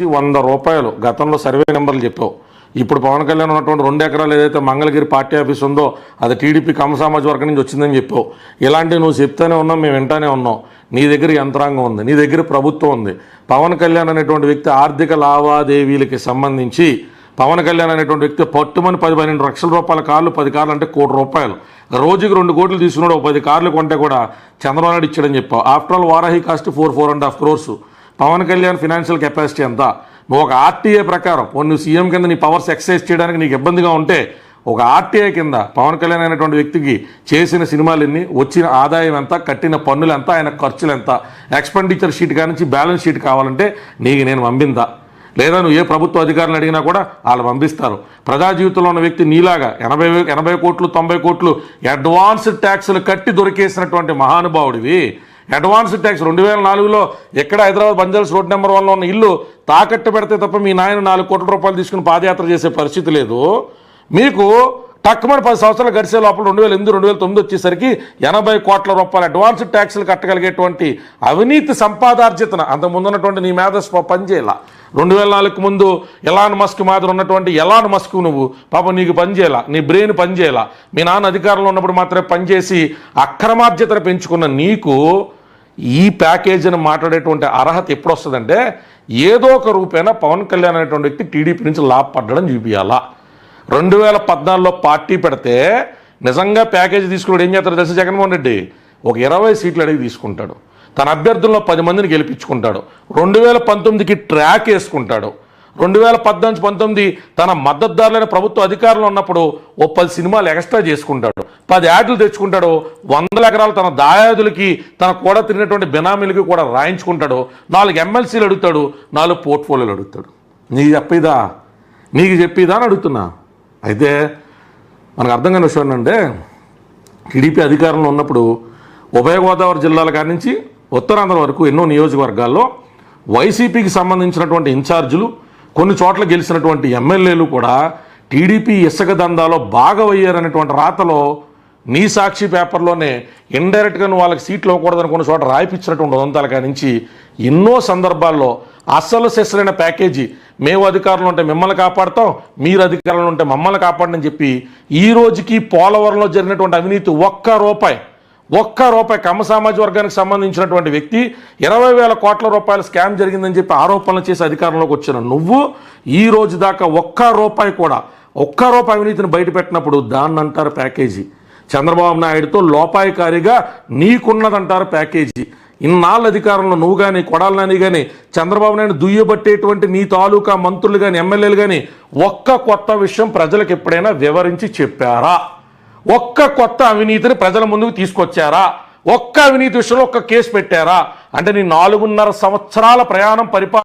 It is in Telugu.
100 రూపాయలు గతంలో సర్వే నెంబర్లు చెప్పావు. ఇప్పుడు పవన్ కళ్యాణ్ ఉన్నటువంటి 2 ఎకరాలు ఏదైతే మంగళగిరి పార్టీ ఆఫీస్ ఉందో అది టీడీపీ కమ్మ సామాజిక వర్గం నుంచి వచ్చిందని చెప్పావు. ఇలాంటివి నువ్వు చెప్తానే ఉన్నావు, మేము వింటానే ఉన్నాం. నీ దగ్గర యంత్రాంగం ఉంది, నీ దగ్గర ప్రభుత్వం ఉంది. పవన్ కళ్యాణ్ అనేటువంటి వ్యక్తి ఆర్థిక లావాదేవీలకి సంబంధించి పవన్ కళ్యాణ్ అనేటువంటి వ్యక్తి పట్టుమని 10-12 లక్షల రూపాయల కార్లు, 10 కార్లు అంటే ₹1 కోటి. రోజుకి 2 కోట్లు తీసుకున్నాడు, 10 కార్లు కొంటే కూడా చంద్రబాబు నాయుడు ఇచ్చాడని చెప్పావు. After all Varahi cost 4.5 crores. Pawan Kalyan financial capacity ఎంత? నువ్వు ఒక ఆర్టీఏ ప్రకారం నువ్వు సీఎం కింద నీ పవర్స్ ఎక్సర్సైజ్ చేయడానికి నీకు ఇబ్బందిగా ఉంటే ఒక ఆర్టీఏ కింద పవన్ కళ్యాణ్ అనేటువంటి వ్యక్తికి చేసిన సినిమాలు ఎన్ని, వచ్చిన ఆదాయం ఎంత, కట్టిన పన్నులు ఎంత, ఆయన ఖర్చులు ఎంత, ఎక్స్పెండిచర్ షీట్ కానించి బ్యాలెన్స్ షీట్ కావాలంటే నీకు నేను పంపిందా? లేదా నువ్వు ఏ ప్రభుత్వ అధికారులను అడిగినా కూడా వాళ్ళు పంపిస్తారు. ప్రజా జీవితంలో ఉన్న వ్యక్తి నీలాగా 80 కోట్లు 90 కోట్లు అడ్వాన్స్డ్ ట్యాక్సులు కట్టి దొరికేసినటువంటి మహానుభావుడివి. అడ్వాన్స్డ్ ట్యాక్స్ 2004లో ఎక్కడ హైదరాబాద్ బంజారాస్ రోడ్ నెంబర్ 1లో ఉన్న ఇల్లు తాకట్టు పెడితే తప్ప మీ నాయన 4 కోట్ల రూపాయలు తీసుకుని పాదయాత్ర చేసే పరిస్థితి లేదు. మీకు తక్కువ 10 సంవత్సరాలు గడిచే లోపల 2008, 2009 వచ్చేసరికి 80 కోట్ల రూపాయల అడ్వాన్స్డ్ ట్యాక్సులు కట్టగలిగేటువంటి అవినీతి సంపాదార్జితన అంతకుముందు ఉన్నటువంటి నీ మేధస్సు పనిచేయాల. 2004కు ముందు ఎలాన్ మస్క్ మాదిరి ఉన్నటువంటి ఎలాన్ మస్క్ నువ్వు పాపం నీకు పనిచేయాల, నీ బ్రెయిన్ పనిచేయాల. మీ నాన్న అధికారంలో ఉన్నప్పుడు మాత్రమే పనిచేసి అక్రమార్జితను పెంచుకున్న నీకు ఈ ప్యాకేజీని మాట్లాడేటువంటి అర్హత ఎప్పుడు వస్తుందంటే ఏదో ఒక రూపేణా పవన్ కళ్యాణ్ అనేటువంటి వ్యక్తి టీడీపీ నుంచి లాభపడ్డడం చూపించాలా. 2014లో పార్టీ పెడితే నిజంగా ప్యాకేజీ తీసుకున్నాడు ఏం చేస్తాడు తెలుసు? జగన్మోహన్ రెడ్డి ఒక 20 సీట్లు అడిగి తీసుకుంటాడు, తన అభ్యర్థుల్లో 10 మందిని గెలిపించుకుంటాడు. 2019కి ట్రాక్ వేసుకుంటాడు. 2018-19 తన మద్దతుదారులైన ప్రభుత్వ అధికారంలో ఉన్నప్పుడు 10 సినిమాలు ఎక్స్ట్రా చేసుకుంటాడు, 10 యాడ్లు తెచ్చుకుంటాడు, 100 ఎకరాలు తన దాయాదులకి తన కూడా తిరిగినటువంటి బినామీలకి కూడా రాయించుకుంటాడు, 4 ఎమ్మెల్సీలు అడుగుతాడు, 4 పోర్ట్ఫోలియోలు అడుగుతాడు. నీకు చెప్పేదా అని అడుగుతున్నా. అయితే మనకు అర్థం కాని విషయం ఏంటంటే టీడీపీ అధికారంలో ఉన్నప్పుడు ఉభయ గోదావరి జిల్లాల కాడి నుంచి ఉత్తరాంధ్ర వరకు ఎన్నో నియోజకవర్గాల్లో వైసీపీకి సంబంధించినటువంటి ఇన్ఛార్జీలు, కొన్ని చోట్ల గెలిచినటువంటి ఎమ్మెల్యేలు కూడా టీడీపీ ఇసుక దందాలో భాగమయ్యారనేటువంటి రాతలో నీ సాక్షి పేపర్లోనే ఇండైరెక్ట్గా నువ్వు వాళ్ళకి సీట్లు ఇవ్వకూడదని కొన్ని చోట రాయిపించినటువంటి ఉదంతాల కానించి ఎన్నో సందర్భాల్లో అసలు సెస్లైన ప్యాకేజీ మేము అధికారంలో ఉంటే మిమ్మల్ని కాపాడుతాం, మీరు అధికారంలో ఉంటే మమ్మల్ని కాపాడని చెప్పి ఈ రోజుకి పోలవరంలో జరిగినటువంటి అవినీతి ఒక్క రూపాయి కమ్మ సామాజిక వర్గానికి సంబంధించినటువంటి వ్యక్తి 20,000 కోట్ల రూపాయల స్కామ్ జరిగిందని చెప్పి ఆరోపణలు చేసి అధికారంలోకి వచ్చిన నువ్వు ఈ రోజు దాకా ఒక్క రూపాయి అవినీతిని బయటపెట్టినప్పుడు దాన్ని అంటారు ప్యాకేజీ. చంద్రబాబు నాయుడుతో లోపాయికారిగా నీకున్నదంటారు ప్యాకేజీ. ఇన్నాళ్ళ అధికారంలో నువ్వు కానీ కొడాలి నాని కానీ చంద్రబాబు నాయుడు దుయ్యబట్టేటువంటి నీ తాలూకా మంత్రులు కానీ ఎమ్మెల్యేలు కానీ ఒక్క కొత్త విషయం ప్రజలకు ఎప్పుడైనా వివరించి చెప్పారా? ఒక్క కొత్త అవినీతిని ప్రజల ముందుకు తీసుకొచ్చారా? ఒక్క అవినీతి విషయంలో ఒక్క కేసు పెట్టారా? అంటే నీ 4.5 సంవత్సరాల ప్రయాణం